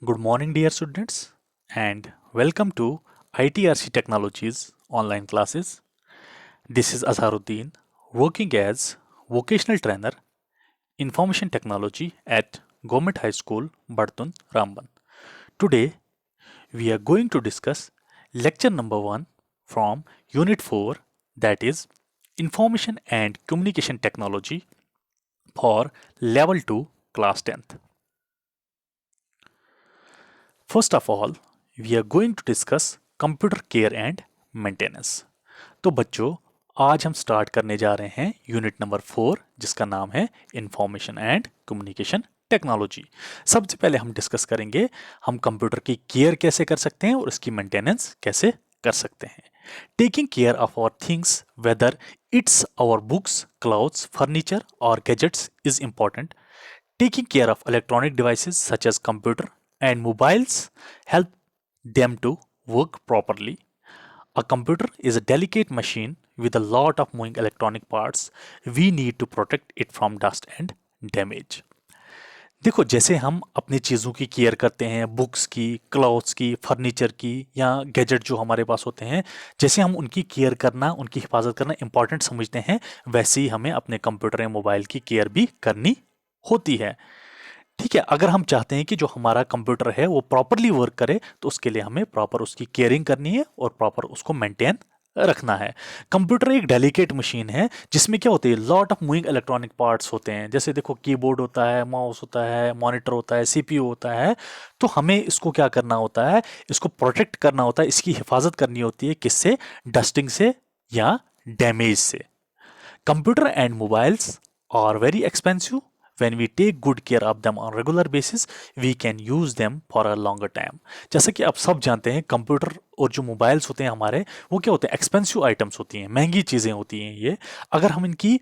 Good morning, dear students, and welcome to ITRC Technologies online classes. This is Azharuddin, working as vocational trainer, information technology at Government High School, Bartun, Ramban. Today, we are going to discuss lecture number 1 from Unit 4, that is Information and Communication Technology for Level 2, Class 10th. First of all, we are going to discuss computer care and maintenance. तो बच्चों, आज हम start करने जा रहे हैं unit number 4 जिसका नाम है इंफॉर्मेशन एंड कम्युनिकेशन टेक्नोलॉजी। सबसे पहले हम डिस्कस करेंगे हम कंप्यूटर की केयर कैसे कर सकते हैं और उसकी मेंटेनेंस कैसे कर सकते हैं। Taking care of our things whether it's our books, clothes, furniture और gadgets is important. Taking care of electronic devices such as computer and mobiles help them to work properly. A computer is a delicate machine with a lot of moving electronic parts. We need to protect it from dust and damage. देखो, जैसे हम अपनी चीज़ों की care करते हैं, books की, clothes की, फर्नीचर की या गैजेट जो हमारे पास होते हैं, जैसे हम उनकी केयर करना, उनकी हिफाजत करना इंपॉर्टेंट समझते हैं, वैसे ही हमें अपने कंप्यूटर या मोबाइल की केयर भी करनी होती है। ठीक है, अगर हम चाहते हैं कि जो हमारा कंप्यूटर है वो प्रॉपरली वर्क करे तो उसके लिए हमें प्रॉपर उसकी केयरिंग करनी है और प्रॉपर उसको मेंटेन रखना है। कंप्यूटर एक डेलिकेट मशीन है जिसमें क्या होते हैं, lot of moving electronic parts होते हैं। जैसे देखो, कीबोर्ड होता है, माउस होता है, मॉनिटर होता है, सीपीयू होता है। तो हमें इसको क्या करना होता है, इसको प्रोटेक्ट करना होता है, इसकी हिफाजत करनी होती है। किससे? डस्टिंग से या डैमेज से। Computer and mobiles are very expensive. When we take good care of them on regular basis, we can use them for a longer time. जैसा कि आप सब जानते हैं, कंप्यूटर और जो मोबाइल्स होते हैं हमारे, वो क्या होते हैं, एक्सपेंसिव आइटम्स होती हैं, महंगी चीज़ें होती हैं ये। अगर हम इनकी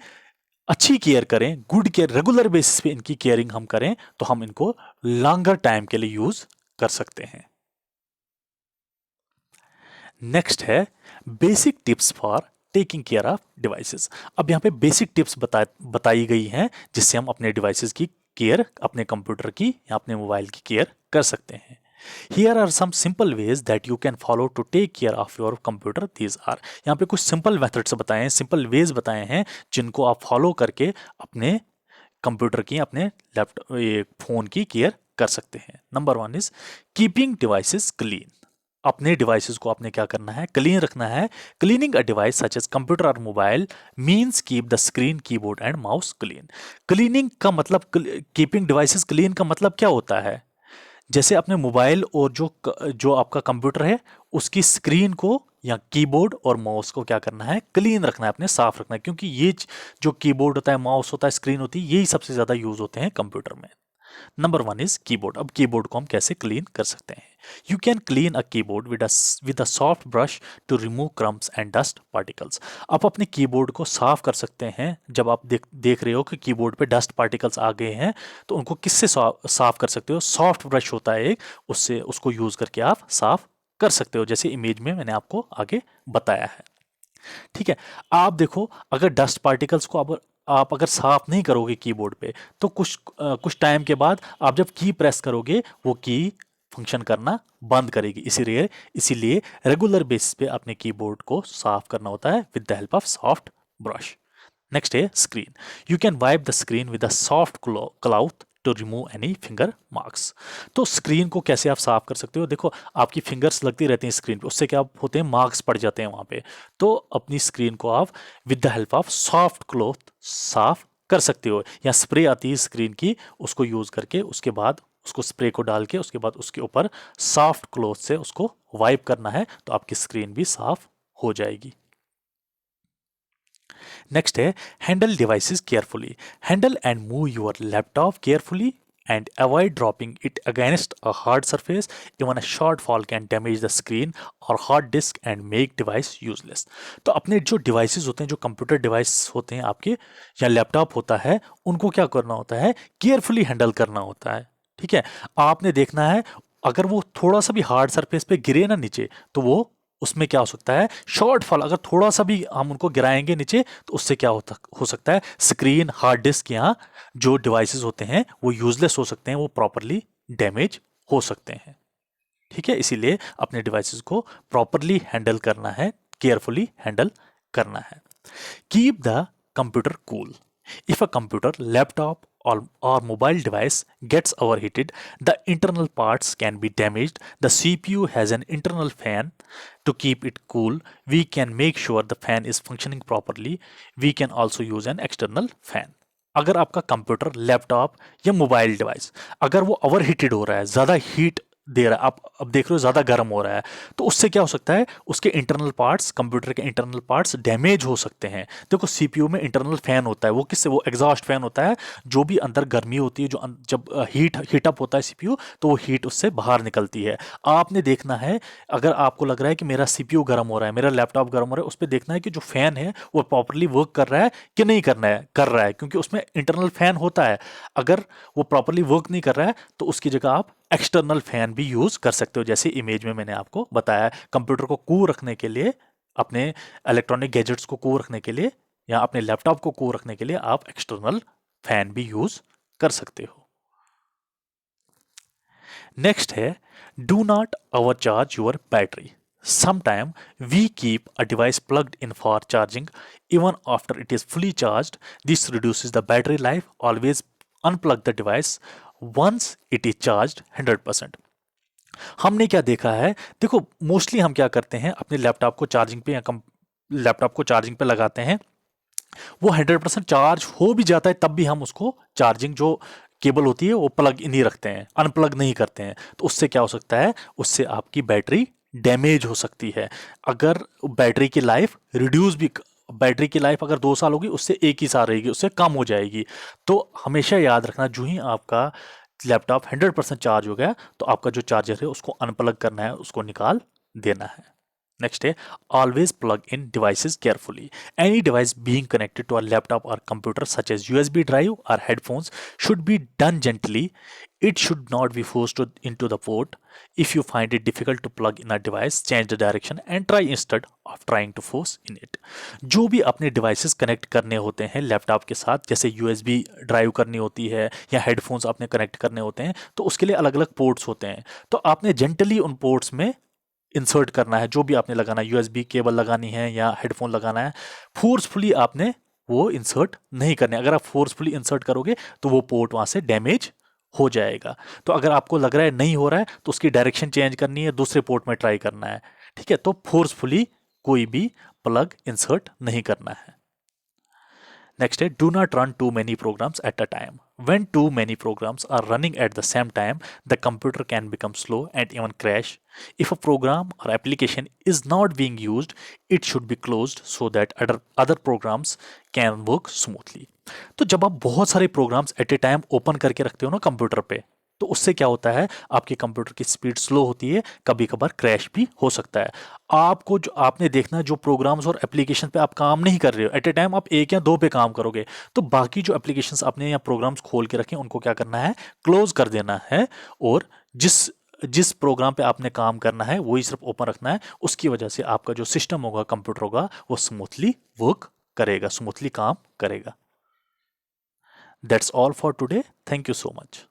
अच्छी केयर करें, गुड केयर, रेगुलर बेसिस पे इनकी केयरिंग हम करें तो हम इनको लॉन्गर टाइम के लिए यूज कर सकते हैं। नेक्स्ट है basic tips for taking care of devices. अब यहाँ पे बेसिक टिप्स बताई गई हैं जिससे हम अपने डिवाइसेस की केयर, अपने कंप्यूटर की या अपने मोबाइल की केयर कर सकते हैं। Here are some simple ways that you can follow to take care of your computer. These are, यहाँ पे कुछ सिंपल मेथड्स बताए हैं, सिंपल वेज बताए हैं जिनको आप फॉलो करके अपने कंप्यूटर की, अपने लैपटॉप, फोन की केयर कर सकते हैं। Number 1 is keeping devices clean. अपने डिवाइसेस को आपने क्या करना है, क्लीन रखना है। Cleaning a device such as computer और mobile means keep the screen, keyboard and mouse clean. Cleaning का मतलब, कीपिंग डिवाइसेस क्लीन का मतलब क्या होता है? जैसे अपने मोबाइल और जो आपका कंप्यूटर है उसकी स्क्रीन को या कीबोर्ड और माउस को क्या करना है, क्लीन रखना है, अपने साफ रखना है। क्योंकि ये जो कीबोर्ड होता है, माउस होता है, स्क्रीन होती है, यही सबसे ज्यादा यूज होते हैं कंप्यूटर में। Number 1 is keyboard. अब कीबोर्ड को हम कैसे क्लीन कर सकते हैं? You can clean a keyboard with a soft brush to remove crumbs and dust particles. आप अपने कीबोर्ड को साफ कर सकते हैं। जब आप देख रहे हो कि कीबोर्ड पे डस्ट पार्टिकल्स आ गए हैं तो उनको किससे साफ कर सकते हो? सॉफ्ट ब्रश होता है एक, उससे, उसको यूज करके आप साफ कर सकते हो, जैसे इमेज में मैंने आपको आगे बताया है। ठीक है, आप देखो, अगर डस्ट पार्टिकल्स को आप अगर साफ नहीं करोगे कीबोर्ड पे तो कुछ टाइम के बाद आप जब की प्रेस करोगे वो की फंक्शन करना बंद करेगी। इसीलिए रेगुलर बेसिस पे अपने कीबोर्ड को साफ करना होता है with the help of soft brush. Next है screen. You can wipe the screen with a soft cloth to remove any finger marks. तो स्क्रीन को कैसे आप साफ कर सकते हो? देखो, आपकी फिंगर्स लगती रहती हैं स्क्रीन पे, उससे क्या होते हैं, मार्क्स पड़ जाते हैं वहां पे। तो अपनी स्क्रीन को आप with the help of soft cloth साफ कर सकते हो, या स्प्रे आती है स्क्रीन की, उसको यूज करके उसके बाद उसको स्प्रे को डाल के उसके बाद उसके ऊपर सॉफ्ट क्लॉथ से उसको वाइप करना है तो आपकी स्क्रीन भी साफ हो जाएगी। नेक्स्ट है handle devices carefully. Handle and move your laptop carefully and avoid dropping it against a hard surface. Even a short fall can damage the screen or hard disk and make device useless. तो अपने जो devices होते हैं, जो computer device होते हैं आपके या लैपटॉप होता है, उनको क्या करना होता है, केयरफुली हैंडल करना होता है। ठीक है, आपने देखना है अगर वो थोड़ा सा भी हार्ड सरफेस पे गिरे ना नीचे तो वो, उसमें क्या हो सकता है, शॉर्ट फॉल, अगर थोड़ा सा भी हम उनको गिराएंगे नीचे तो उससे क्या हो सकता है, स्क्रीन, हार्ड डिस्क या जो डिवाइसेस होते हैं वो यूजलेस हो सकते हैं, वो प्रॉपरली डैमेज हो सकते हैं। ठीक है, इसीलिए अपने डिवाइसेस को प्रॉपरली हैंडल करना है, केयरफुली हैंडल करना है। Keep the computer cool. If a computer, laptop, or mobile device gets overheated, the internal parts can be damaged. The CPU has an internal fan to keep it cool. We can make sure the fan is functioning properly. We can also use an external fan. अगर आपका computer, laptop या mobile device अगर वो overheated हो रहा है, ज़्यादा heat दे रहा है, आप अब देख रहे हो ज़्यादा गर्म हो रहा है, तो उससे क्या हो सकता है, उसके इंटरनल पार्ट्स, कंप्यूटर के इंटरनल पार्ट्स डैमेज हो सकते हैं। देखो सीपीयू में इंटरनल फैन होता है, वो किससे, वो एग्जॉस्ट फैन होता है, जो भी अंदर गर्मी होती है, जो जब हीटअप होता है सीपीयू, तो वो हीट उससे बाहर निकलती है। आपने देखना है, अगर आपको लग रहा है कि मेरा सीपीयू गर्म हो रहा है, मेरा लैपटॉप गर्म हो रहा है, उस पर देखना है कि जो फैन है वो प्रॉपरली वर्क कर रहा है कि नहीं करना है, कर रहा है, क्योंकि उसमें इंटरनल फैन होता है। अगर वो प्रॉपरली वर्क नहीं कर रहा है तो उसकी जगह आप एक्सटर्नल फैन भी यूज कर सकते हो, जैसे इमेज में मैंने आपको बताया। कंप्यूटर को कूल रखने के लिए, अपने इलेक्ट्रॉनिक गैजेट्स को कूल रखने के लिए या अपने लैपटॉप को कूल रखने के लिए आप एक्सटर्नल फैन भी यूज कर सकते हो। नेक्स्ट है, do not overcharge your battery. Sometime we keep a device plugged in for charging even after it is fully charged. This reduces the battery life. Always unplug the device once it is charged 100%. हमने क्या देखा है, देखो mostly हम क्या करते हैं, अपने लैपटॉप को चार्जिंग पे या लैपटॉप को चार्जिंग पे लगाते हैं, वो 100% चार्ज हो भी जाता है, तब भी हम उसको चार्जिंग जो केबल होती है वो प्लग इन ही रखते हैं, अनप्लग नहीं करते हैं। तो उससे क्या हो सकता है, उससे आपकी बैटरी डैमेज हो सकती है। अगर बैटरी की लाइफ रिड्यूस भी, बैटरी की लाइफ अगर 2 साल होगी, उससे 1 ही साल रहेगी, उससे कम हो जाएगी। तो हमेशा याद रखना, जो ही आपका लैपटॉप 100% चार्ज हो गया तो आपका जो चार्जर है उसको अनप्लग करना है, उसको निकाल देना है। नेक्स्ट है, always plug in devices carefully. Any device being connected to a laptop और computer such as USB drive और headphones should be done gently. It should not be forced into the port. If you find it difficult to plug in a device, change the direction and try instead of trying to force in it. जो भी अपने devices connect करने होते हैं laptop के साथ, जैसे USB drive करनी होती है या हेडफोन्स आपने कनेक्ट करने होते हैं, तो उसके लिए अलग अलग पोर्ट्स होते हैं। तो आपने जेंटली उन पोर्ट्स में इंसर्ट करना है, जो भी आपने लगाना है, यूएसबी केबल लगानी है या हेडफोन लगाना है, फोर्सफुली आपने वो इंसर्ट नहीं करने। अगर आप फोर्सफुली इंसर्ट करोगे तो वो पोर्ट वहाँ से डैमेज हो जाएगा। तो अगर आपको लग रहा है नहीं हो रहा है तो उसकी डायरेक्शन चेंज करनी है, दूसरे पोर्ट में ट्राई करना है। ठीक है, तो फोर्सफुली कोई भी प्लग इंसर्ट नहीं करना है। नेक्स्ट है, do not run too many programs at a time. When too many programs are running at the same time, the computer can become slow and even crash. If a program or application is not being used, it should be closed so that other programs can work smoothly. तो जब आप बहुत सारे programs at a time open करके रखते हो ना computer पे, तो उससे क्या होता है, आपके कंप्यूटर की स्पीड स्लो होती है, कभी कभार क्रैश भी हो सकता है। आपको जो आपने देखना है, जो प्रोग्राम्स और एप्लीकेशन पे आप काम नहीं कर रहे हो एट ए टाइम, आप 1 या 2 पे काम करोगे, तो बाकी जो एप्लीकेशंस आपने या प्रोग्राम्स खोल के रखे उनको क्या करना है, क्लोज कर देना है, और जिस जिस प्रोग्राम पे आपने काम करना है वही सिर्फ ओपन रखना है। उसकी वजह से आपका जो सिस्टम होगा, कंप्यूटर होगा, वो स्मूथली वर्क करेगा, स्मूथली काम करेगा। That's all for today. Thank you so much.